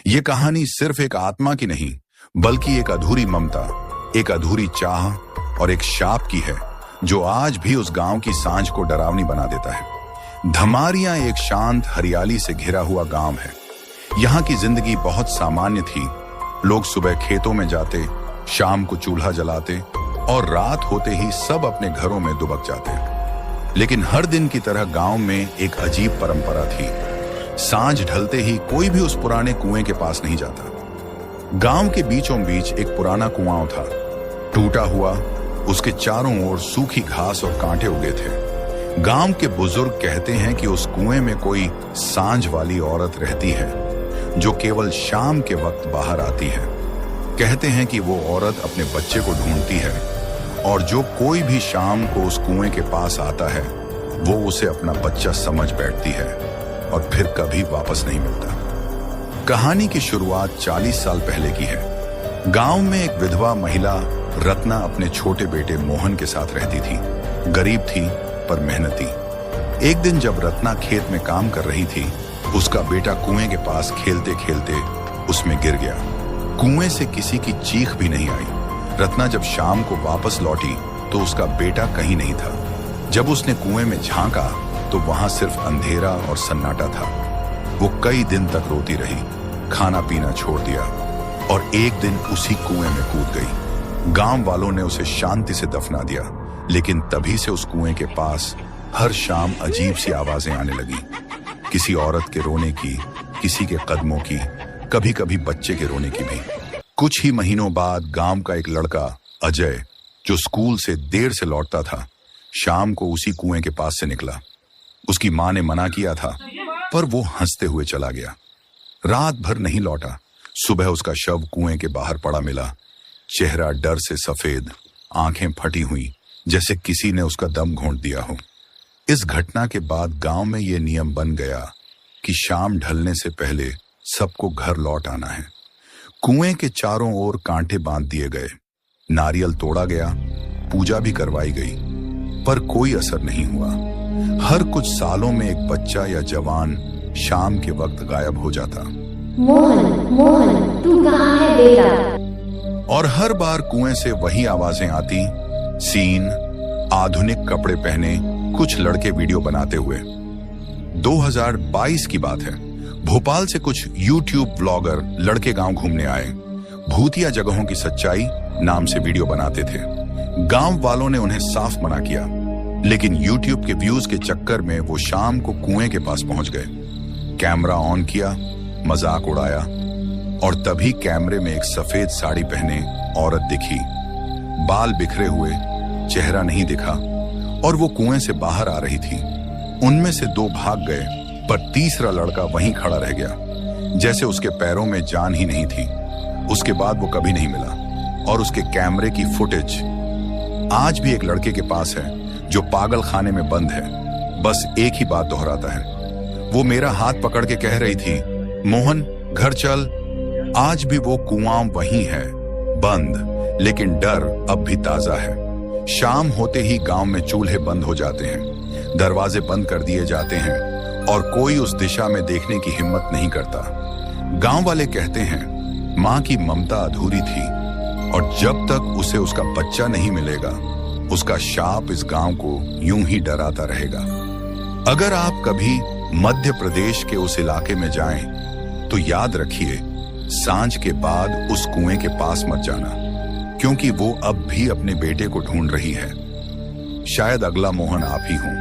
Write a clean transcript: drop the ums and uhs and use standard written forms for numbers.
ये कहानी सिर्फ एक आत्मा की नहीं, बल्कि एक अधूरी ममता, एक अधूरी चाह और एक शाप की है, जो आज भी उस गांव की सांझ को डरावनी बना देता है। धमारियां एक शांत हरियाली से घिरा हुआ गांव है। यहाँ की जिंदगी बहुत सामान्य थी। लोग सुबह खेतों में जाते, शाम को चूल्हा जलाते और रात होते ही सब अपने घरों में दुबक जाते। लेकिन हर दिन की तरह गांव में एक अजीब परंपरा थी। सांझ ढलते ही कोई भी उस पुराने कुएं के पास नहीं जाता। गांव के बीचों बीच एक पुराना कुआं था, टूटा हुआ। उसके चारों ओर सूखी घास और कांटे उगे थे। गांव के बुजुर्ग कहते हैं कि उस कुएं में कोई सांझ वाली औरत रहती है, जो केवल शाम के वक्त बाहर आती है। कहते हैं कि वो औरत अपने बच्चे को ढूंढती है और जो कोई भी शाम को उस कुएं के पास आता है, वो उसे अपना बच्चा समझ बैठती है और फिर कभी वापस नहीं मिलता। कहानी की शुरुआत 40 साल पहले की है। गांव में एक विधवा महिला रत्ना अपने छोटे बेटे मोहन के साथ रहती थी। गरीब थी पर मेहनती। एक दिन जब रत्ना खेत में काम कर रही थी, उसका बेटा कुएं के पास खेलते खेलते उसमें गिर गया। कुएं से किसी की चीख भी नहीं आई। रत्ना जब शाम को वापस लौटी तो उसका बेटा कहीं नहीं था। जब उसने कुएं में झांका तो वहां सिर्फ अंधेरा और सन्नाटा था। वो कई दिन तक रोती रही, खाना पीना छोड़ दिया और एक दिन उसी कुएं में कूद गई। गांव वालों ने उसे शांति से दफना दिया, लेकिन तभी से उस कुएं के पास हर शाम अजीब सी आवाजें आने लगी। किसी औरत के रोने की, किसी के कदमों की, कभी कभी बच्चे के रोने की भी। कुछ ही महीनों बाद गांव का एक लड़का अजय, जो स्कूल से देर से लौटता था, शाम को उसी कुएं के पास से निकला। उसकी मां ने मना किया था, पर वो हंसते हुए चला गया। रात भर नहीं लौटा। सुबह उसका शव कुएं के बाहर पड़ा मिला। चेहरा डर से सफेद, आंखें फटी हुई, जैसे किसी ने उसका दम घोंट दिया हो। इस घटना के बाद गांव में ये नियम बन गया कि शाम ढलने से पहले सबको घर लौट आना है। कुएं के चारों ओर कांटे बांध दिए गए, नारियल तोड़ा गया, पूजा भी करवाई गई, पर कोई असर नहीं हुआ। हर कुछ सालों में एक बच्चा या जवान शाम के वक्त गायब हो जाता। मोहन, मोहन, तू कहाँ है बेटा? और हर बार कुएं से वही आवाजें आती। सीन, आधुनिक कपड़े पहने कुछ लड़के वीडियो बनाते हुए। 2022 की बात है। भोपाल से कुछ YouTube ब्लॉगर लड़के गांव घूमने आए। भूतिया जगहों की सच्चाई नाम से वीडियो बनाते थे। गांव वालों ने उन्हें साफ मना किया, लेकिन YouTube के व्यूज के चक्कर में वो शाम को कुएं के पास पहुंच गए। कैमरा ऑन किया, मजाक उड़ाया, और तभी कैमरे में एक सफेद साड़ी पहने औरत दिखी। बाल बिखरे हुए, चेहरा नहीं दिखा, और वो कुएं से बाहर आ रही थी। उनमें से 2 भाग गए, पर तीसरा लड़का वहीं खड़ा रह गया, जैसे उसके पैरों में जान ही नहीं थी। उसके बाद वो कभी नहीं मिला, और उसके कैमरे की फुटेज आज भी एक लड़के के पास है, जो पागल खाने में बंद है। बस एक ही बात दोहराता है। वो मेरा हाथ पकड़ के कह रही थी, मोहन घर चल। आज भी वो कुआं वहीं है, बंद, लेकिन डर अब भी ताजा है। शाम होते ही गांव में चूल्हे बंद हो जाते हैं, दरवाजे बंद कर दिए जाते हैं, और कोई उस दिशा में देखने की हिम्मत नहीं करता। गांव वाले कहते हैं, मां की ममता अधूरी थी, और जब तक उसे उसका बच्चा नहीं मिलेगा, उसका शाप इस गांव को यूं ही डराता रहेगा। अगर आप कभी मध्य प्रदेश के उस इलाके में जाएं, तो याद रखिए, सांझ के बाद उस कुएं के पास मत जाना, क्योंकि वो अब भी अपने बेटे को ढूंढ रही है। शायद अगला मोहन आप ही हों।